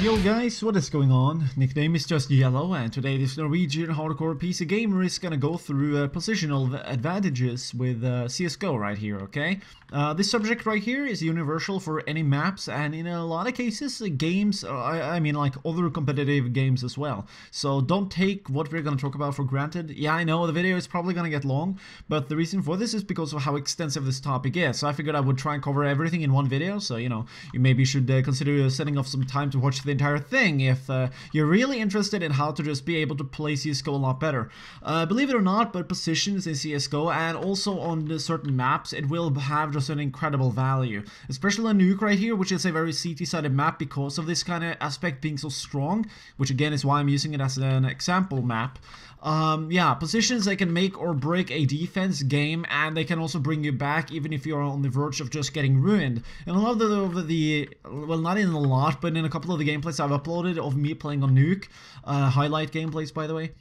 Yo guys, what is going on? Nickname is just Yellow, and today this Norwegian hardcore PC gamer is gonna go through positional advantages with CSGO right here, okay? This subject right here is universal for any maps, and in a lot of cases, games, I mean like other competitive games as well. So don't take what we're gonna talk about for granted. Yeah, I know the video is probably gonna get long, but the reason for this is because of how extensive this topic is. So I figured I would try and cover everything in one video, so you know, you maybe should consider setting off some time to watch the entire thing if you're really interested in how to just be able to play CSGO a lot better. Believe it or not, but positions in CSGO and also on certain maps, it will have just an incredible value. Especially on Nuke right here, which is a very CT-sided map because of this kind of aspect being so strong, which again is why I'm using it as an example map. Yeah, positions, they can make or break a defense game, and they can also bring you back even if you're on the verge of just getting ruined. And a lot of the well, not in a lot, but in a couple of the gameplays I've uploaded of me playing on Nuke, highlight gameplays by the way,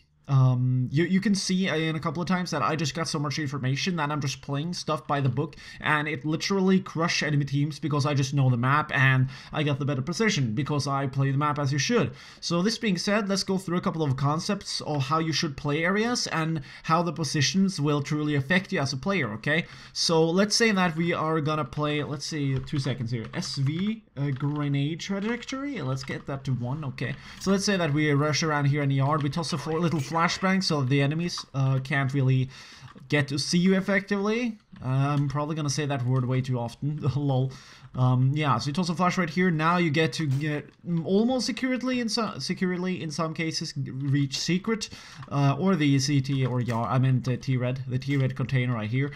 you can see in a couple of times that I just got so much information that I'm just playing stuff by the book, and it literally crushed enemy teams because I just know the map and I got the better position because I play the map as you should. So this being said, let's go through a couple of concepts of how you should play areas and how the positions will truly affect you as a player, okay? So let's say that we are gonna play, let's see, 2 seconds here, SV grenade trajectory, let's get that to 1, okay? So let's say that we rush around here in the yard, we toss a little flashbang so the enemies can't really get to see you effectively. I'm probably gonna say that word way too often. Lol. Yeah, so you toss a flash right here. Now you get to get almost securely in some cases reach secret, or the CT or yard. I meant the T-red container right here.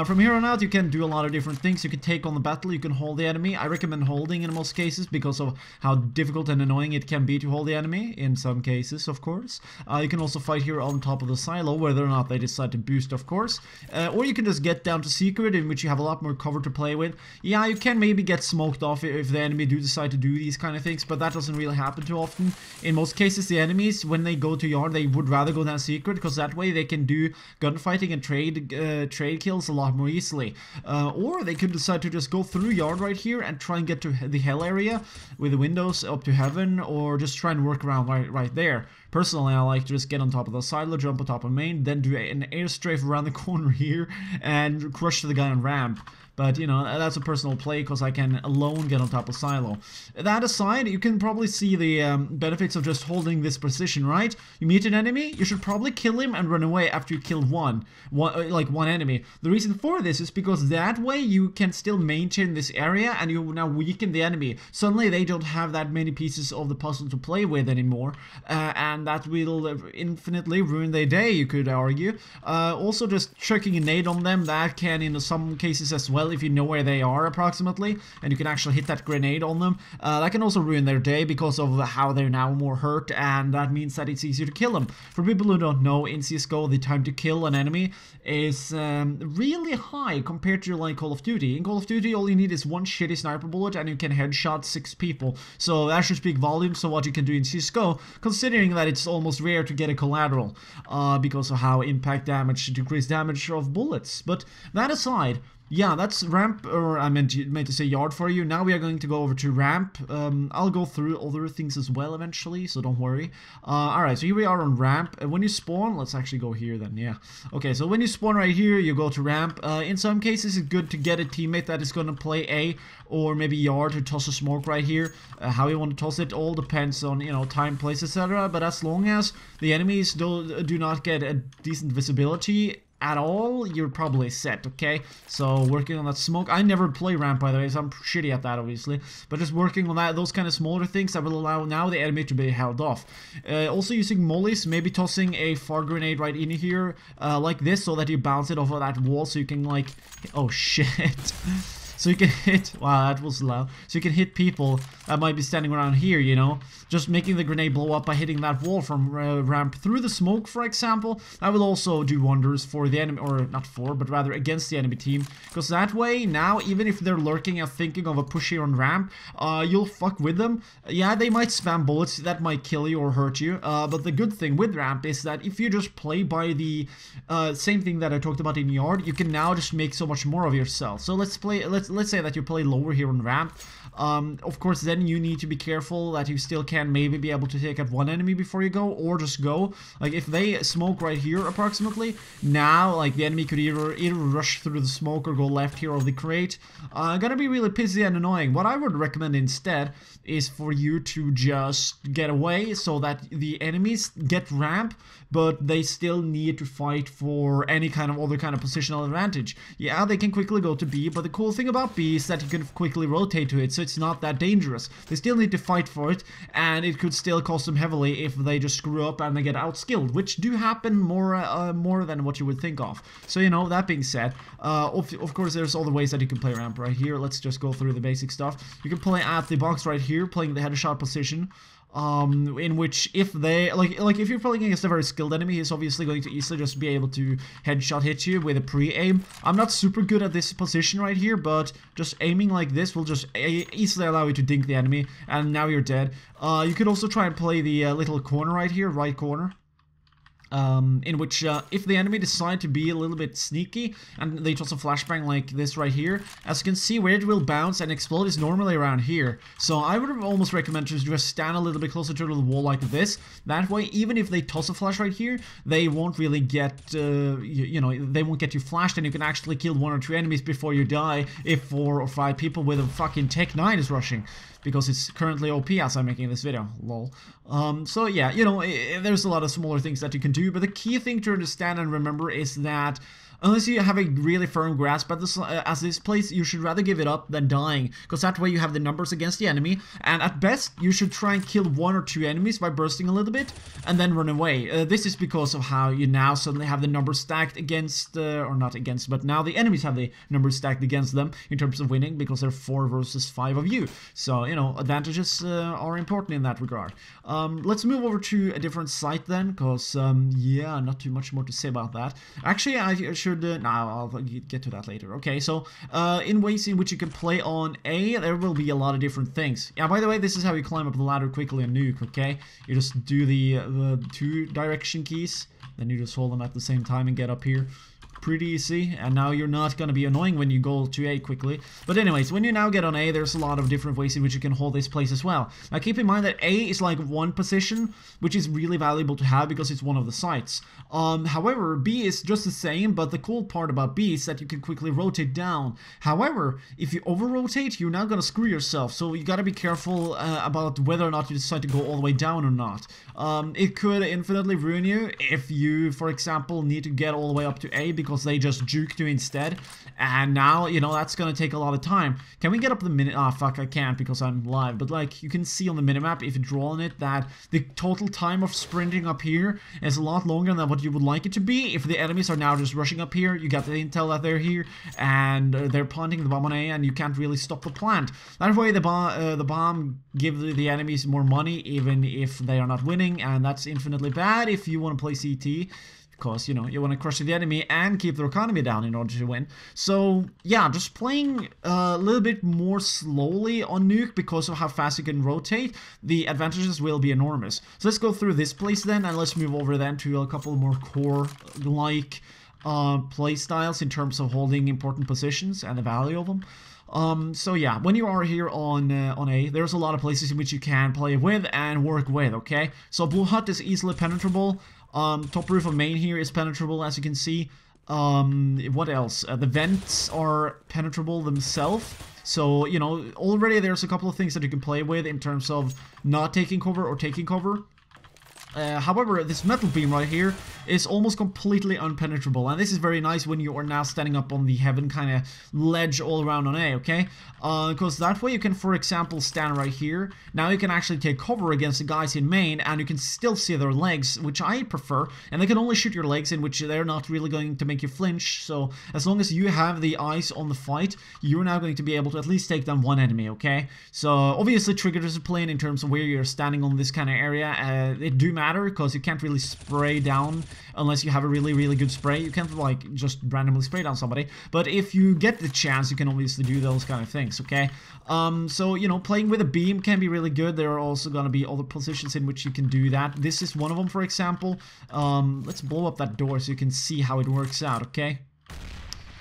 From here on out, you can do a lot of different things. You can take on the battle. You can hold the enemy. I recommend holding in most cases because of how difficult and annoying it can be to hold the enemy. In some cases, of course. You can also fight here on top of the silo, whether or not they decide to boost, of course. Or you can just get down to secret, in which you have a lot more cover to play with. Yeah, you can maybe get smoked off if the enemy do decide to do these kind of things, but that doesn't really happen too often. In most cases, the enemies, when they go to yard, they would rather go down secret because that way they can do gunfighting and trade kills a lot more easily. Or they could decide to just go through yard right here and try and get to the hell area with the windows up to heaven, or just try and work around right there. Personally, I like to just get on top of the silo, jump on top of main, then do an air strafe around the corner here and crush the guy on ramp. But, you know, that's a personal play because I can alone get on top of silo. That aside, you can probably see the benefits of just holding this position, right? You meet an enemy, you should probably kill him and run away after you kill one enemy. The reason for this is because that way you can still maintain this area and you now weaken the enemy. Suddenly they don't have that many pieces of the puzzle to play with anymore, and that will infinitely ruin their day, you could argue. Also, just chucking a nade on them, that can in some cases as well, if you know where they are approximately, and you can actually hit that grenade on them. That can also ruin their day because of how they're now more hurt, and that means that it's easier to kill them. For people who don't know, in CSGO, the time to kill an enemy is really high compared to like Call of Duty. In Call of Duty, all you need is one shitty sniper bullet and you can headshot 6 people. So that should speak volumes of what you can do in CSGO, considering that it's almost rare to get a collateral because of how impact damage, decreased damage of bullets. But that aside, yeah, that's ramp, or I meant to say yard for you. Now we are going to go over to ramp. I'll go through other things as well eventually, so don't worry. Alright, so here we are on ramp. When you spawn, let's actually go here then, yeah. Okay, so when you spawn right here, you go to ramp. In some cases, it's good to get a teammate that is going to play A, or maybe yard to toss a smoke right here. How you want to toss it all depends on, you know, time, place, etc. But as long as the enemies do not get a decent visibility at all, you're probably set, okay? So working on that smoke, I never play ramp by the way, so I'm shitty at that obviously, but just working on that, those kind of smaller things that will allow now the enemy to be held off. Also using mollies, maybe tossing a far grenade right in here like this, so that you bounce it off of that wall, so you can like, oh shit. So you can hit, wow, that was loud. So you can hit people that might be standing around here, you know. Just making the grenade blow up by hitting that wall from ramp through the smoke, for example. That will also do wonders for the enemy, or not for, but rather against the enemy team. Because that way, now, even if they're lurking and thinking of a push here on ramp, you'll fuck with them. Yeah, they might spam bullets, that might kill you or hurt you. But the good thing with ramp is that if you just play by the same thing that I talked about in yard, you can now just make so much more of yourself. So let's let's say that you play lower here on ramp. Of course, then you need to be careful that you still can maybe be able to take out one enemy before you go, or just go. Like, if they smoke right here approximately, now, like, the enemy could either rush through the smoke or go left here of the crate. Gonna be really pissy and annoying. What I would recommend instead is for you to just get away so that the enemies get ramp, but they still need to fight for any kind of other kind of positional advantage. Yeah, they can quickly go to B, but the cool thing about B is that you can quickly rotate to it, so it's not that dangerous. They still need to fight for it, and it could still cost them heavily if they just screw up and they get outskilled, which do happen more than what you would think of. So, you know, that being said, of course there's other ways that you can play ramp right here. Let's just go through the basic stuff. You can play at the box right here, playing the headshot position. In which if they like if you're playing against a very skilled enemy, he's obviously going to easily just be able to headshot hit you with a pre-aim. I'm not super good at this position right here, but just aiming like this will just easily allow you to dink the enemy, and now you're dead. You could also try and play the little corner right here, right corner. In which if the enemy decide to be a little bit sneaky and they toss a flashbang like this right here, as you can see, where it will bounce and explode is normally around here. So I would almost recommend to just stand a little bit closer to the wall like this. That way, even if they toss a flash right here, they won't really get, you know, they won't get you flashed, and you can actually kill 1 or 2 enemies before you die if 4 or 5 people with a fucking Tech 9 is rushing. Because it's currently OP as I'm making this video, lol. So yeah, you know, there's a lot of smaller things that you can do, but the key thing to understand and remember is that unless you have a really firm grasp at this place, you should rather give it up than dying, because that way you have the numbers against the enemy, and at best, you should try and kill 1 or 2 enemies by bursting a little bit, and then run away. This is because of how you now suddenly have the numbers stacked against, or not against, but now the enemies have the numbers stacked against them in terms of winning, because they're 4 versus 5 of you. So, you know, advantages are important in that regard. Let's move over to a different site then, because, yeah, not too much more to say about that. Actually, I should I'll get to that later. Okay, so in ways in which you can play on A, there will be a lot of different things. Yeah, by the way, this is how you climb up the ladder quickly on Nuke, okay? You just do the 2 direction keys, then you just hold them at the same time and get up here. Pretty easy, and now you're not going to be annoying when you go to A quickly. But anyways, when you now get on A, there's a lot of different ways in which you can hold this place as well. Now keep in mind that A is like one position, which is really valuable to have because it's one of the sites. However, B is just the same, but the cool part about B is that you can quickly rotate down. However, if you over-rotate, you're now going to screw yourself, so you got to be careful about whether or not you decide to go all the way down or not. It could infinitely ruin you if you, for example, need to get all the way up to A because they just juked you instead, and now, you know, that's gonna take a lot of time. Can we get up the minute? Ah, fuck, I can't because I'm live, but like, you can see on the minimap, if you draw on it, that the total time of sprinting up here is a lot longer than what you would like it to be. If the enemies are now just rushing up here, you got the intel that they're here, and they're planting the bomb on A, and you can't really stop the plant. That way, the bomb gives the enemies more money, even if they are not winning, and that's infinitely bad if you want to play CT. Because, you know, you want to crush the enemy and keep their economy down in order to win. So, yeah, just playing a little bit more slowly on Nuke because of how fast you can rotate, the advantages will be enormous. So let's go through this place then, and let's move over then to a couple more core-like play styles in terms of holding important positions and the value of them. So yeah, when you are here on A, there's a lot of places in which you can play with and work with, okay? So Blue Hut is easily penetrable. Top roof of main here is penetrable, as you can see. What else? The vents are penetrable themselves. So, you know, already there's a couple of things that you can play with in terms of not taking cover or taking cover. However, this metal beam right here is almost completely unpenetrable, and this is very nice when you are now standing up on the heaven kind of ledge all around on A, okay? Because that way you can, for example, stand right here. Now you can actually take cover against the guys in main, and you can still see their legs, which I prefer, and they can only shoot your legs, in which they're not really going to make you flinch. So as long as you have the eyes on the fight, you're now going to be able to at least take down one enemy, okay? So obviously trigger discipline in terms of where you're standing on this kind of area, it do matter, because you can't really spray down unless you have a really good spray. You can't like just randomly spray down somebody, but if you get the chance, you can obviously do those kind of things, okay? So, you know, playing with a beam can be really good. There are also going to be other positions in which you can do that. This is one of them, for example. Let's blow up that door so you can see how it works out, okay?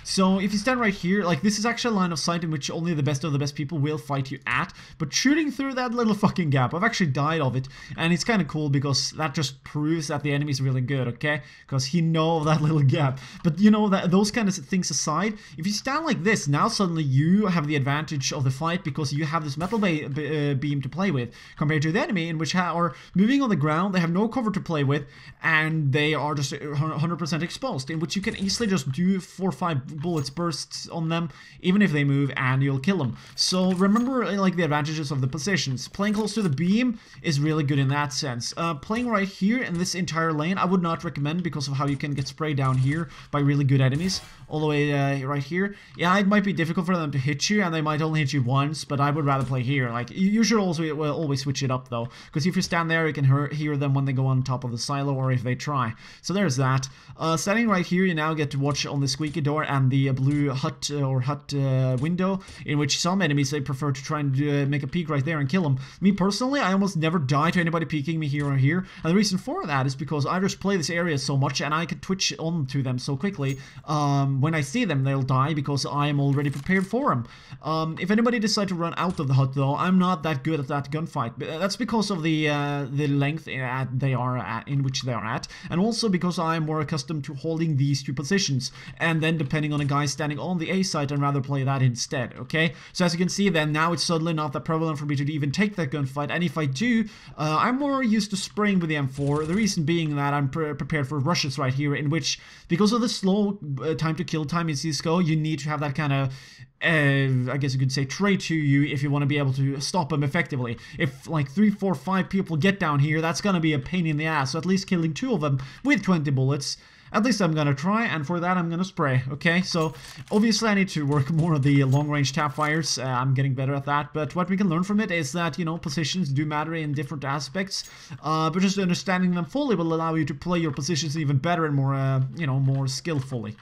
So if you stand right here, like this is actually a line of sight in which only the best of the best people will fight you at, but shooting through that little fucking gap, I've actually died of it, and it's kind of cool because that just proves that the enemy's really good, okay? Because he knows that little gap. But you know, that those kind of things aside, if you stand like this, now suddenly you have the advantage of the fight because you have this metal beam to play with, compared to the enemy in which are moving on the ground, they have no cover to play with, and they are just 100% exposed, in which you can easily just do 4 or 5 bullets bursts on them, even if they move, and you'll kill them. So remember, like, the advantages of the positions. Playing close to the beam is really good in that sense. Playing right here in this entire lane, I would not recommend because of how you can get sprayed down here by really good enemies. All the way right here. Yeah, it might be difficult for them to hit you, and they might only hit you once, but I would rather play here. Like, you should also always switch it up, though, because if you stand there, you can hear them when they go on top of the silo, or if they try. So there's that. Standing right here, you now get to watch on the squeaky door and the blue hut window, in which some enemies, they prefer to try and make a peek right there and kill them. Me personally, I almost never die to anybody peeking me here or here, and the reason for that is because I just play this area so much, and I can twitch onto them so quickly. When I see them, they'll die because I am already prepared for them. If anybody decides to run out of the hut, though, I'm not that good at that gunfight. That's because of the length in which they are at, and also because I'm more accustomed to holding these two positions, and then depending on a guy standing on the A site, I'd rather play that instead, okay? So as you can see then, now it's suddenly not that prevalent for me to even take that gunfight, and if I do, I'm more used to spraying with the M4, the reason being that I'm prepared for rushes right here, in which, because of the slow time to kill time in CSGO, you need to have that kind of I guess you could say trait to you if you want to be able to stop them effectively. If like 3, 4, 5 people get down here, that's gonna be a pain in the ass. So at least killing 2 of them with 20 bullets, at least I'm gonna try, and for that I'm gonna spray, okay? So obviously I need to work more of the long-range tap fires. I'm getting better at that, but what we can learn from it is that, you know, positions do matter in different aspects, but just understanding them fully will allow you to play your positions even better and more, you know, more skillfully.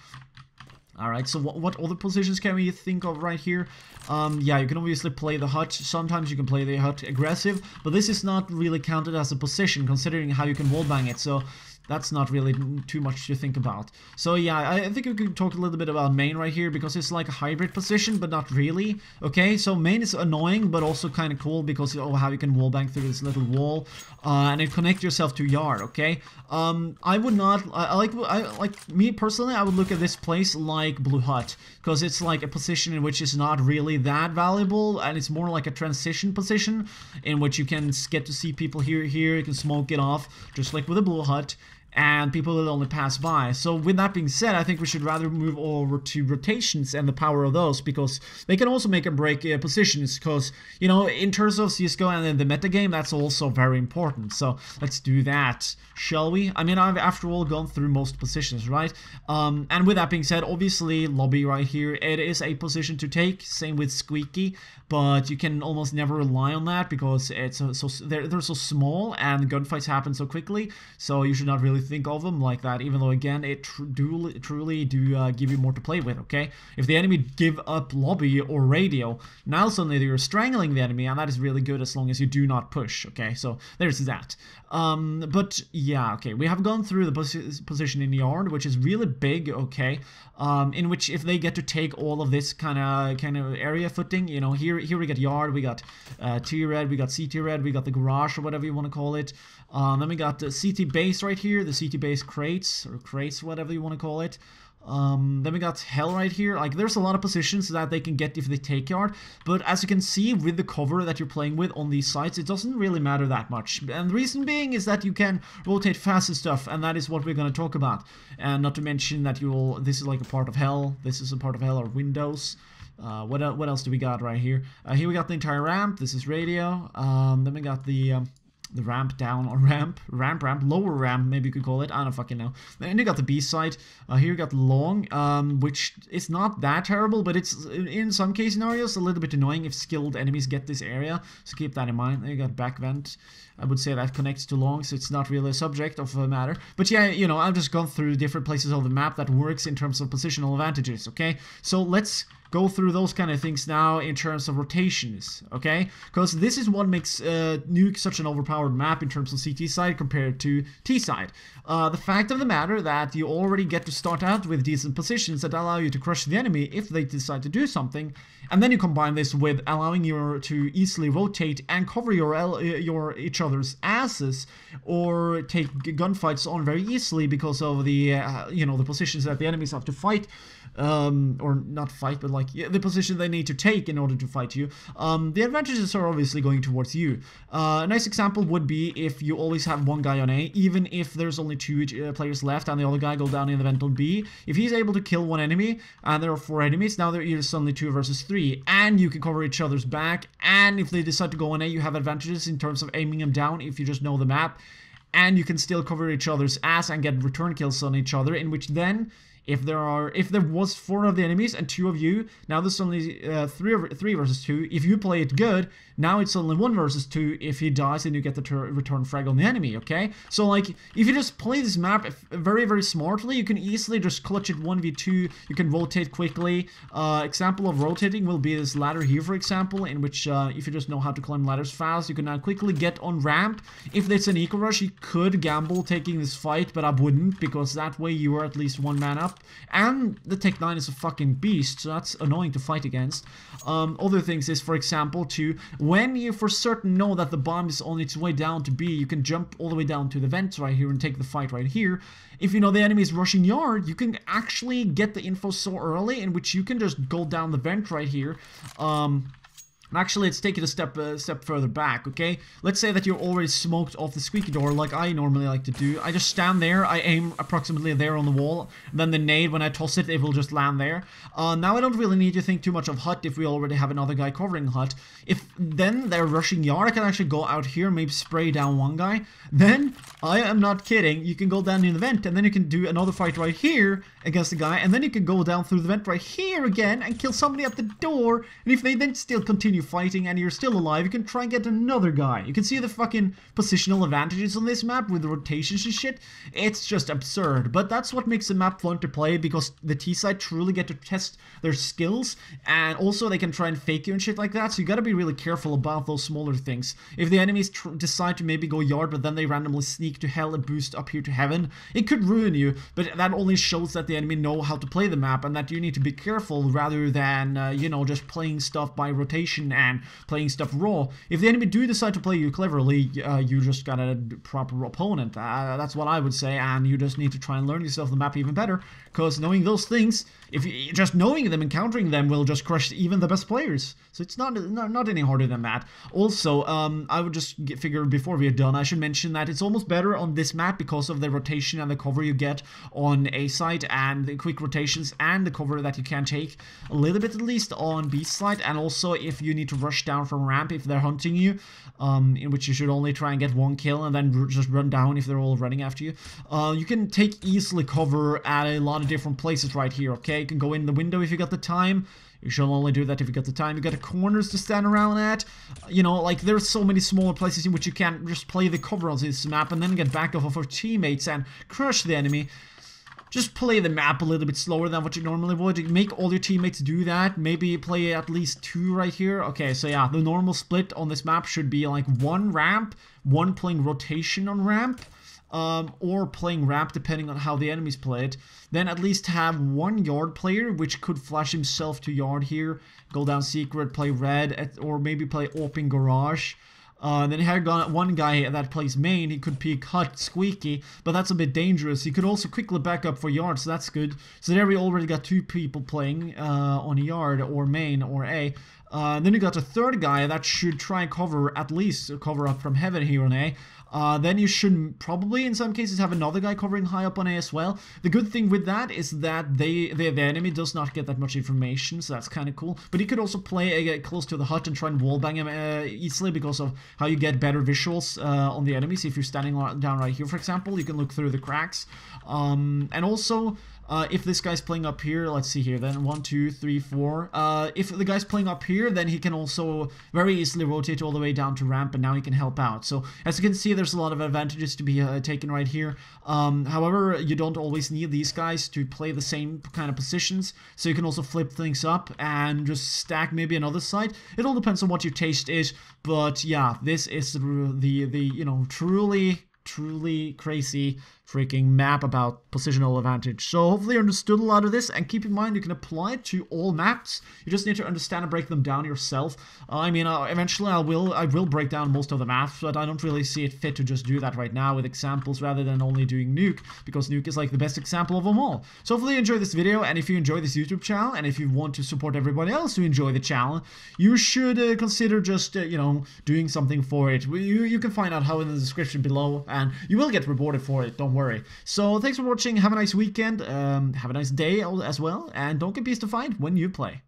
Alright, so what other positions can we think of right here? Yeah, you can obviously play the hut. Sometimes you can play the hut aggressive, but this is not really counted as a position considering how you can wallbang it, so that's not really too much to think about. So yeah, I think we could talk a little bit about main right here, because it's like a hybrid position, but not really. Okay, so main is annoying, but also kind of cool because of how you can wallbang through this little wall, and it connect yourself to yard. Okay, I would not. Like me personally, I would look at this place like Blue Hut, because it's like a position in which is not really that valuable, and it's more like a transition position in which you can get to see people here. You can smoke it off, just like with a Blue Hut, and people will only pass by. So with that being said, I think we should rather move over to rotations and the power of those, because they can also make or break positions, because, you know, in terms of CSGO and then the metagame, that's also very important. So let's do that, shall we? I mean, I've after all gone through most positions, right? And with that being said, obviously lobby right here, it is a position to take, same with squeaky, but you can almost never rely on that because it's they're so small and gunfights happen so quickly, so you should not really think of them like that, even though again it truly do give you more to play with. Okay, if the enemy give up lobby or radio, now suddenly you're strangling the enemy, and that is really good as long as you do not push. Okay, so there's that. But yeah, okay, we have gone through the position in yard, which is really big. Okay, in which if they get to take all of this kind of area footing, you know, here we got yard, we got T-red, we got CT-red, we got the garage or whatever you want to call it. Then we got the CT base right here, the CT base crates, or crates, whatever you want to call it. Then we got hell right here. Like, there's a lot of positions that they can get if they take yard, but as you can see with the cover that you're playing with on these sites, it doesn't really matter that much. And the reason being is that you can rotate fast and stuff, and that is what we're going to talk about. And not to mention that this is like a part of hell, this is a part of hell, or windows. What else do we got right here? Here we got the entire ramp. This is radio. Then we got the ramp down, or ramp, lower ramp, maybe you could call it. I don't fucking know. Then you got the B side. Here you got long, which is not that terrible, but it's in some case scenarios a little bit annoying if skilled enemies get this area. So keep that in mind. Then you got back vent. I would say that connects to long, so it's not really a subject of a matter. But yeah, you know, I've just gone through different places of the map that works in terms of positional advantages. Okay, so let's go through those kind of things now in terms of rotations, okay? Because this is what makes Nuke such an overpowered map in terms of CT side compared to T side. The fact of the matter that you already get to start out with decent positions that allow you to crush the enemy if they decide to do something, and then you combine this with allowing you to easily rotate and cover your each other's asses, or take gunfights on very easily because of the you know, the positions that the enemies have to fight, or not fight, but like the position they need to take in order to fight you. The advantages are obviously going towards you. A nice example would be if you always have one guy on A, even if there's only 2 players left and the other guy go down in the vent on B. If he's able to kill 1 enemy and there are 4 enemies, now there is suddenly 2 versus 3, and you can cover each other's back. And if they decide to go on A, you have advantages in terms of aiming them down if you just know the map, and you can still cover each other's ass and get return kills on each other, in which then if there was 4 of the enemies and 2 of you, now there's only 3 versus 2. If you play it good, now it's only 1 versus 2. If he dies, then you get the return frag on the enemy, okay? So like, if you just play this map very, very smartly, you can easily just clutch it 1v2. You can rotate quickly. Example of rotating will be this ladder here, for example, in which if you just know how to climb ladders fast, you can now quickly get on ramp. If it's an eco rush, you could gamble taking this fight, but I wouldn't, because that way you are at least 1 man up. And the Tech 9 is a fucking beast, so that's annoying to fight against. Other things is, for example, when you for certain know that the bomb is on its way down to B, you can jump all the way down to the vents right here and take the fight right here. If you know the enemy is rushing yard, you can actually get the info so early, in which you can just go down the vent right here. Actually, let's take it a step further back, okay? Let's say that you're already smoked off the squeaky door, like I normally like to do. I just stand there, I aim approximately there on the wall, then the nade, when I toss it, it will just land there. Now I don't really need to think too much of hut if we already have another guy covering hut. If then they're rushing yard, I can actually go out here, maybe spray down 1 guy. Then, I am not kidding, you can go down in the vent, and then you can do another fight right here against the guy, and then you can go down through the vent right here again and kill somebody at the door, and if they then still continue fighting and you're still alive, you can try and get another guy. You can see the fucking positional advantages on this map with the rotations and shit. It's just absurd, but that's what makes the map fun to play, because the T-side truly get to test their skills, and also they can try and fake you and shit like that, so you gotta be really careful about those smaller things. If the enemies decide to maybe go yard, but then they randomly sneak to hell and boost up here to heaven, it could ruin you, but that only shows that the enemy know how to play the map, and that you need to be careful rather than, you know, just playing stuff by rotation and playing stuff raw. If the enemy do decide to play you cleverly, you just got a proper opponent. That's what I would say, and you just need to try and learn yourself the map even better, because knowing those things, if you, just knowing them, encountering them will just crush even the best players. So it's not any harder than that. Also, I would just figure before we are done, I should mention that it's almost better on this map because of the rotation and the cover you get on A side, and the quick rotations and the cover that you can take a little bit at least on B side, and also if you need to rush down from ramp if they're hunting you, in which you should only try and get 1 kill and then just run down if they're all running after you. You can take easily cover at a lot of different places right here, okay? You can go in the window if you got the time. You should only do that if you got the time. You got the corners to stand around at. You know, like, there's so many smaller places in which you can just play the cover on this map and then get back off of your teammates and crush the enemy. Just play the map a little bit slower than what you normally would. Make all your teammates do that. Maybe play at least 2 right here. Okay, so yeah, the normal split on this map should be like 1 ramp, 1 playing rotation on ramp, or playing ramp depending on how the enemies play it. Then at least have 1 yard player, which could flash himself to yard here, go down secret, play red, or maybe play open garage. Then you have 1 guy that plays main. He could peek hut squeaky, but that's a bit dangerous. He could also quickly back up for yard, so that's good. So there we already got 2 people playing on yard or main or A. Then you got a 3rd guy that should try and cover, at least cover up from heaven here on A. Then you should probably, in some cases, have another guy covering high up on A as well. The good thing with that is that the enemy does not get that much information, so that's kind of cool. But he could also play close to the hut and try and wallbang him easily because of how you get better visuals on the enemies. If you're standing down right here, for example, you can look through the cracks. And also, If this guy's playing up here, let's see here, then 1, 2, 3, 4. If the guy's playing up here, then he can also very easily rotate all the way down to ramp, and now he can help out. So as you can see, there's a lot of advantages to be taken right here. However, you don't always need these guys to play the same kind of positions, so you can also flip things up and just stack maybe another side. It all depends on what your taste is, but yeah, this is the you know, truly crazy freaking map about positional advantage. So hopefully you understood a lot of this, and keep in mind you can apply it to all maps. You just need to understand and break them down yourself. I mean, eventually I will break down most of the maps, but I don't really see it fit to just do that right now with examples rather than only doing Nuke, because Nuke is like the best example of them all. So hopefully you enjoy this video, and if you enjoy this YouTube channel, and if you want to support everybody else who enjoy the channel, you should consider just, you know, doing something for it. You can find out how in the description below, and you will get rewarded for it, don't worry. So thanks for watching, have a nice weekend, have a nice day as well, and don't get beastified when you play.